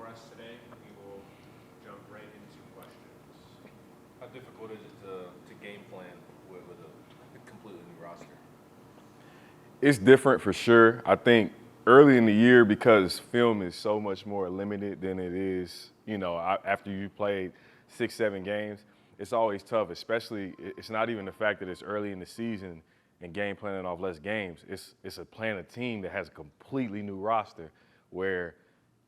us today. We will jump right into questions. How difficult is it to game plan with a completely new roster? It's different for sure. I think early in the year, because film is so much more limited than it is, after you played 6, 7 games, it's always tough. Especially, it's not even the fact that it's early in the season and game planning off less games. It's a playing a team that has a completely new roster, where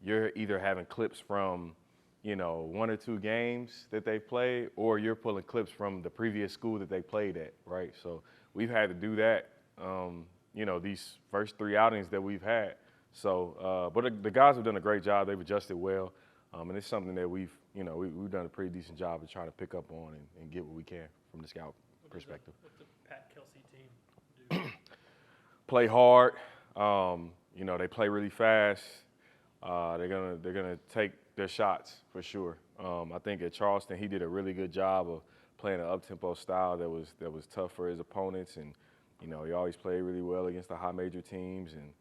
you're either having clips from 1 or 2 games that they played, or you're pulling clips from the previous school that they played at, right? So we've had to do that, these first 3 outings that we've had. So, but the guys have done a great job. They've adjusted well, and it's something that we've done a pretty decent job of trying to pick up on and get what we can from the scout perspective. What's the Pat Kelsey team do? Play hard. They play really fast. They're gonna take their shots for sure. I think at Charleston he did a really good job of playing an up-tempo style that was tough for his opponents, and he always played really well against the high major teams, and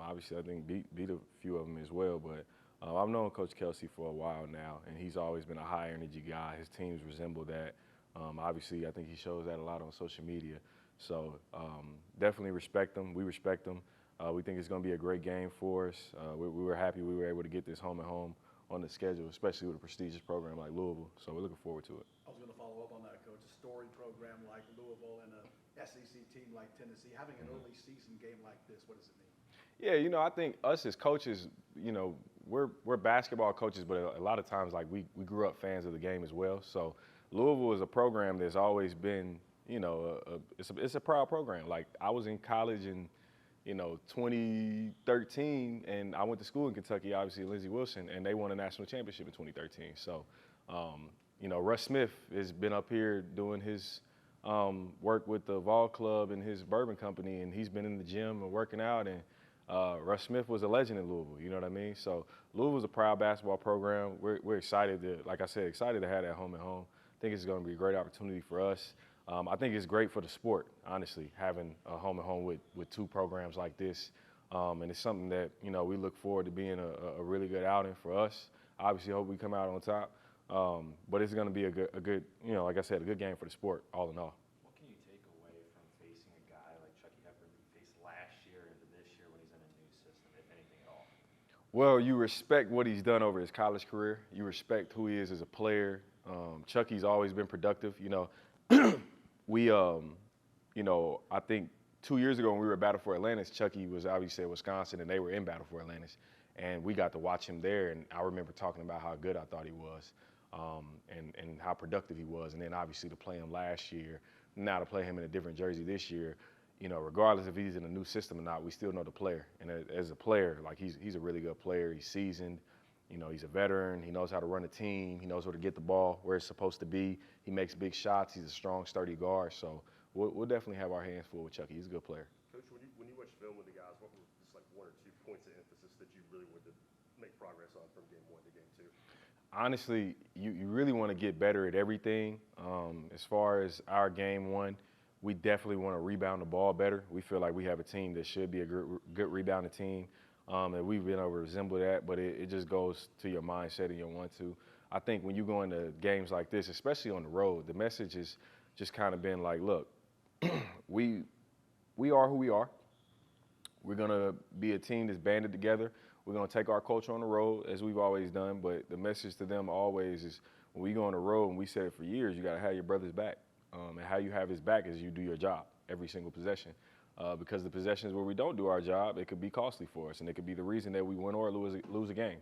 obviously I think beat a few of them as well. But I've known Coach Kelsey for a while now, and he's always been a high energy guy. His teams resemble that. Obviously, I think he shows that a lot on social media. So definitely respect him. We respect him. We think it's going to be a great game for us. We were happy we were able to get this home and home on the schedule, especially with a prestigious program like Louisville. So we're looking forward to it. I was going to follow up on that, Coach. A storied program like Louisville and a SEC team like Tennessee, having an early season game like this, what does it mean? Yeah, I think us as coaches, we're basketball coaches, but a lot of times, like, we grew up fans of the game as well. So Louisville is a program that's always been, it's a proud program. Like, I was in college in 2013, and I went to school in Kentucky, obviously, Lindsey Wilson, and they won a national championship in 2013. So, Russ Smith has been up here doing his work with the Vols Club and his bourbon company, and he's been in the gym and working out, and Russ Smith was a legend in Louisville, you know what I mean? So Louisville's a proud basketball program. We're excited to, like I said, excited to have that home and home. I think it's going to be a great opportunity for us. I think it's great for the sport, honestly, having a home and home with 2 programs like this. And it's something that, we look forward to being a really good outing for us. Obviously, hope we come out on top. But it's going to be a good, like I said, a good game for the sport, all in all. What can you take away from facing a guy like Chucky Hepburn that you faced last year into this year when he's in a new system, if anything at all? Well, you respect what he's done over his college career. You respect who he is as a player. Chucky's always been productive. We, I think 2 years ago when we were at Battle for Atlantis, Chucky was obviously at Wisconsin, and they were in Battle for Atlantis. And we got to watch him there, and I remember talking about how good I thought he was, and how productive he was. And then obviously to play him last year, now to play him in a different jersey this year, regardless if he's in a new system or not, we still know the player. And as a player, like, he's a really good player. He's seasoned. He's a veteran. He knows how to run a team. He knows where to get the ball, where it's supposed to be. He makes big shots. He's a strong, sturdy guard. So we'll definitely have our hands full with Chucky. He's a good player. Coach, when you watch film with the guys, what were just like 1 or 2 points of emphasis that you really wanted to make progress on from game 1 to game 2? Honestly, you really want to get better at everything. As far as our game 1, we definitely want to rebound the ball better. We feel like we have a team that should be a good rebounding team. And we've been able to resemble that, but it just goes to your mindset and your 1-2. I think when you go into games like this, especially on the road, the message has just kind of been like, look, we are who we are. We're going to be a team that's banded together. We're going to take our culture on the road, as we've always done, but the message to them always is when we go on the road, and we said it for years, you got to have your brother's back. And how you have his back is you do your job every single possession. Because the possessions where we don't do our job, it could be costly for us, and it could be the reason that we win or lose a game.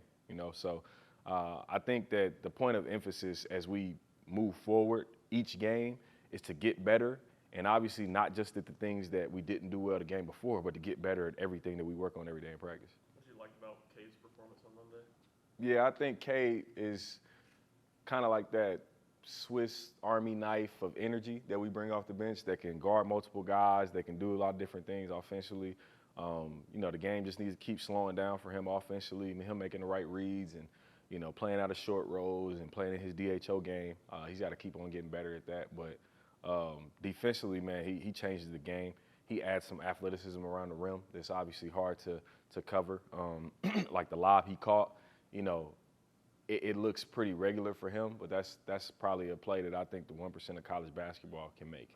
So I think that the point of emphasis as we move forward each game is to get better, and obviously not just at the things that we didn't do well the game before, but to get better at everything that we work on every day in practice. What did you like about Cade's performance on Monday? Yeah, I think Cade is kind of like that Swiss Army knife of energy that we bring off the bench that can guard multiple guys, that can do a lot of different things offensively. The game just needs to keep slowing down for him offensively, and him making the right reads and, playing out of short rows and playing in his DHO game. He's got to keep on getting better at that. But defensively, man, he changes the game. He adds some athleticism around the rim that's obviously hard to cover. Like the lob he caught, it looks pretty regular for him, but that's probably a play that I think the 1% of college basketball can make.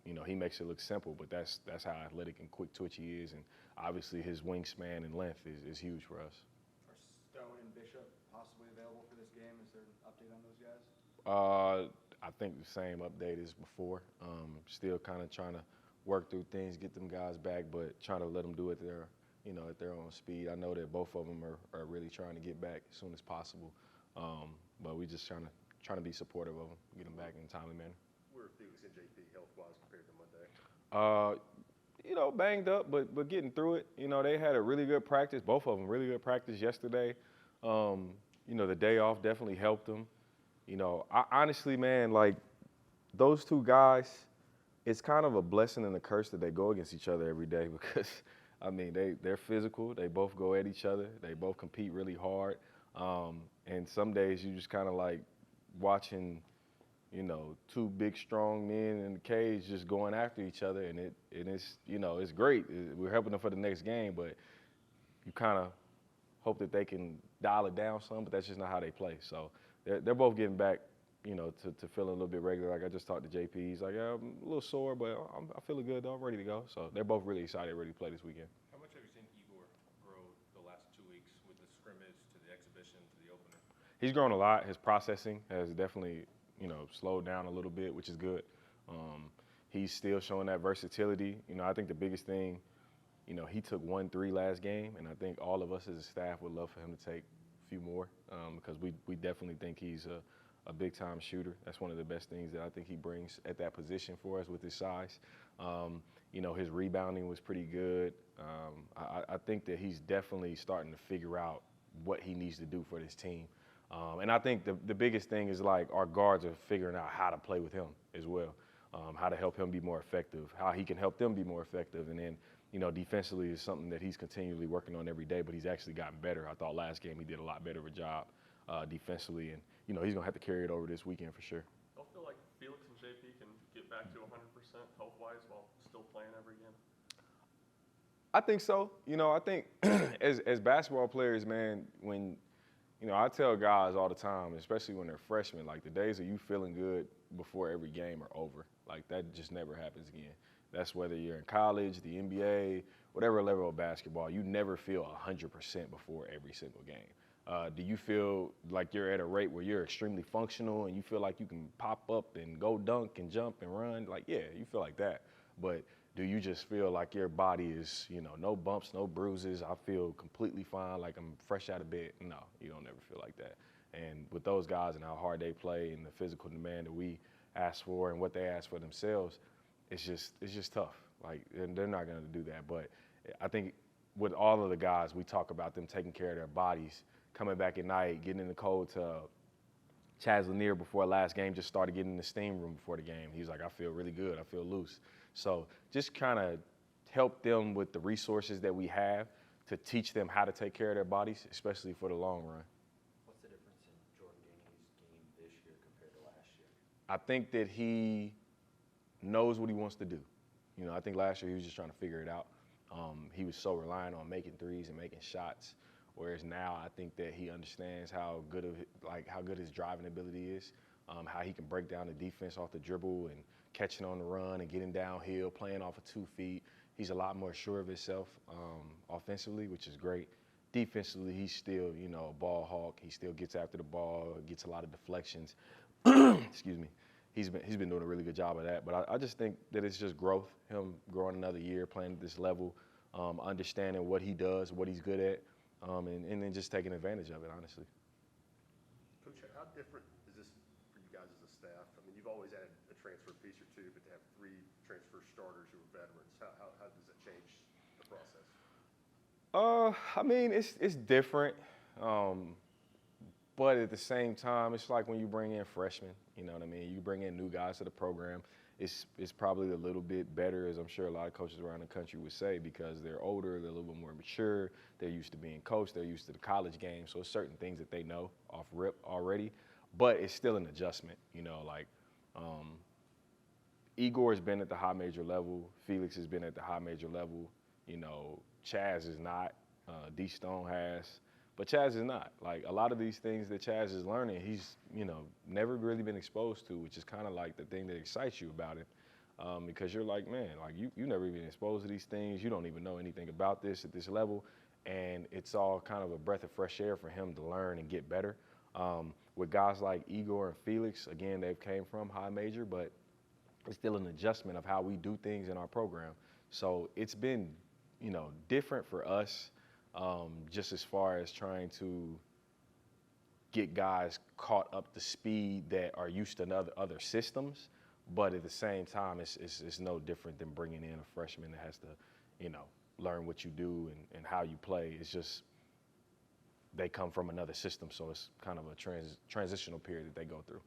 You know, he makes it look simple, but that's how athletic and quick twitch he is, and obviously his wingspan and length is huge for us. Are Stone and Bishop possibly available for this game? Is there an update on those guys? I think the same update as before. Still kind of trying to work through things, get them guys back, but trying to let them do it at their own speed. I know that both of them are really trying to get back as soon as possible, but we just trying to be supportive of them, get them back in a timely manner. Where are Felix and JP health-wise compared to Monday? You know, banged up, but getting through it. You know, they had a really good practice, both of them, really good practice yesterday. You know, the day off definitely helped them. You know, I honestly, man, like, those two guys, it's kind of a blessing and a curse that they go against each other every day because, I mean, they're physical. They both go at each other. They both compete really hard. And some days you just kind of like watching, you know, two big, strong men in the cage just going after each other. And it's, you know, it's great. We're helping them for the next game, but you kind of hope that they can dial it down some, but that's just not how they play. So they're both getting back, you know, to feeling a little bit regular. Like I just talked to JP. He's like, yeah, I'm a little sore, but I'm feeling good though. I'm ready to go. So they're both really excited, ready to play this weekend. How much have you seen Igor grow the last 2 weeks with the scrimmage to the exhibition to the opener? He's grown a lot. His processing has definitely, you know, slowed down a little bit, which is good. He's still showing that versatility. You know, I think the biggest thing, you know, he took 1-3 last game, and I think all of us as a staff would love for him to take a few more because we definitely think he's a big-time shooter. That's one of the best things that I think he brings at that position for us with his size. You know, his rebounding was pretty good. I think that he's definitely starting to figure out what he needs to do for this team. And I think the biggest thing is, like, our guards are figuring out how to play with him as well, how to help him be more effective, how he can help them be more effective. And then, you know, defensively is something that he's continually working on every day, but he's actually gotten better. I thought last game he did a lot better of a job defensively. And, you know, he's going to have to carry it over this weekend for sure. Don't feel like Felix and JP can get back to 100% health-wise while still playing every game? I think so. You know, I think as basketball players, man, when, you know, I tell guys all the time, especially when they're freshmen, like the days of you feeling good before every game are over. Like that just never happens again. That's whether you're in college, the NBA, whatever level of basketball, you never feel 100% before every single game. Do you feel like you're at a rate where you're extremely functional and you feel like you can pop up and go dunk and jump and run? Like, yeah, you feel like that. But do you just feel like your body is, you know, no bumps, no bruises? I feel completely fine, like I'm fresh out of bed. No, you don't ever feel like that. And with those guys and how hard they play and the physical demand that we ask for and what they ask for themselves, it's just tough. Like, and they're not going to do that. But I think with all of the guys, we talk about them taking care of their bodies, coming back at night, getting in the cold tub. Chaz Lanier before last game just started getting in the steam room before the game. He was like, I feel really good. I feel loose. So just kind of help them with the resources that we have to teach them how to take care of their bodies, especially for the long run. What's the difference in Jordan Gainey's game this year compared to last year? I think that he knows what he wants to do. You know, I think last year he was just trying to figure it out. He was so reliant on making threes and making shots, whereas now I think that he understands how good his driving ability is, how he can break down the defense off the dribble and catching on the run and getting downhill, playing off of 2 feet. He's a lot more sure of himself offensively, which is great. Defensively, he's still, you know, a ball hawk. He still gets after the ball, gets a lot of deflections. Excuse me. He's been doing a really good job of that. But I just think that it's just growth, him growing another year, playing at this level, understanding what he does, what he's good at, and then just taking advantage of it, honestly. Coach, how different is this for you guys as a staff? I mean, you've always had a transfer piece or two, but to have 3 transfer starters who are veterans, how does that change the process? I mean, it's different, but at the same time, it's like when you bring in freshmen. You know what I mean? You bring in new guys to the program. It's probably a little bit better, as I'm sure a lot of coaches around the country would say, because they're older, they're a little bit more mature, they're used to being coached, they're used to the college game, so it's certain things that they know off rip already, but it's still an adjustment, you know, like Igor has been at the high major level, Felix has been at the high major level, you know, Chaz is not, D Stone has, But Chaz is not. Like, a lot of these things that Chaz is learning, he's, you know, never really been exposed to, which is kind of like the thing that excites you about it. Because you're like, man, like you never even exposed to these things. You don't even know anything about this at this level. And it's all kind of a breath of fresh air for him to learn and get better. With guys like Igor and Felix, again, they've came from high major, but it's still an adjustment of how we do things in our program. So it's been, you know, different for us, just as far as trying to get guys caught up to speed that are used to other systems. But at the same time, it's no different than bringing in a freshman that has to, you know, learn what you do and how you play. It's just they come from another system, so it's kind of a transitional period that they go through.